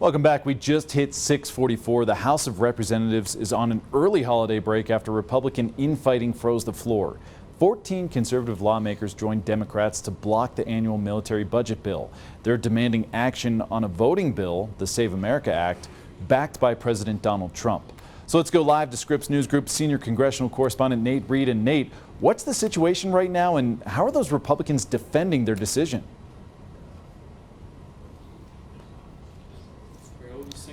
Welcome back. We just hit 6:44. The House of Representatives is on an early holiday break after Republican infighting froze the floor. 14 conservative lawmakers joined Democrats to block the annual military budget bill. They're demanding action on a voting bill, the Save America Act, backed by President Donald Trump. So let's go live to Scripps News Group senior congressional correspondent Nate Reed. And Nate, what's the situation right now, and how are those Republicans defending their decision?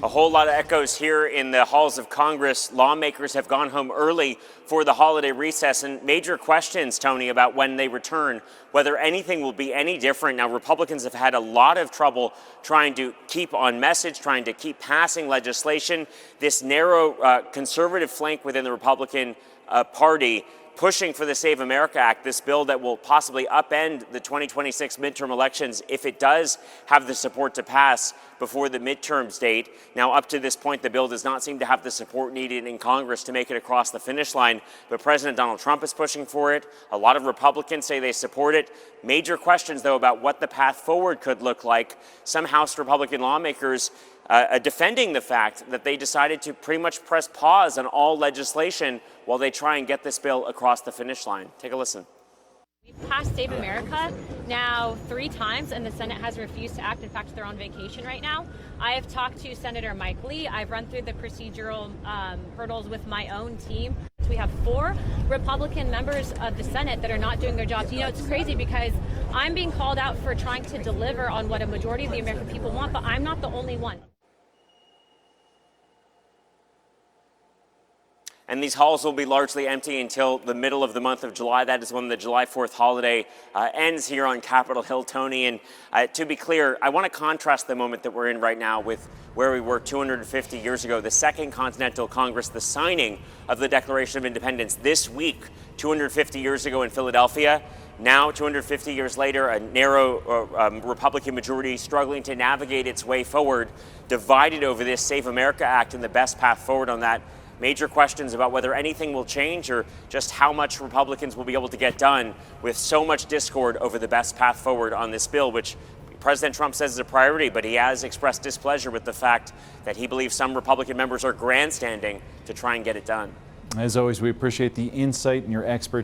A whole lot of echoes here in the halls of Congress. Lawmakers have gone home early for the holiday recess, and major questions, Tony, about when they return, whether anything will be any different. Now, Republicans have had a lot of trouble trying to keep on message, trying to keep passing legislation. This narrow conservative flank within the Republican Party pushing for the Save America Act, this bill that will possibly upend the 2026 midterm elections if it does have the support to pass before the midterms date. Now, up to this point, the bill does not seem to have the support needed in Congress to make it across the finish line, but President Donald Trump is pushing for it. A lot of Republicans say they support it. Major questions, though, about what the path forward could look like. Some House Republican lawmakers defending the fact that they decided to pretty much press pause on all legislation while they try and get this bill across the finish line. Take a listen. We've passed Save America now 3 times, and the Senate has refused to act. In fact, they're on vacation right now. I have talked to Senator Mike Lee. I've run through the procedural hurdles with my own team. We have 4 Republican members of the Senate that are not doing their jobs. You know, it's crazy because I'm being called out for trying to deliver on what a majority of the American people want, but I'm not the only one. And these halls will be largely empty until the middle of the month of July. That is when the July 4th holiday ends here on Capitol Hill, Tony. And to be clear, I want to contrast the moment that we're in right now with where we were 250 years ago, the Second Continental Congress, the signing of the Declaration of Independence this week, 250 years ago in Philadelphia. Now, 250 years later, a narrow Republican majority struggling to navigate its way forward, divided over this Save America Act and the best path forward on that. Major questions about whether anything will change or just how much Republicans will be able to get done with so much discord over the best path forward on this bill, which President Trump says is a priority, but he has expressed displeasure with the fact that he believes some Republican members are grandstanding to try and get it done. As always, we appreciate the insight and your expertise.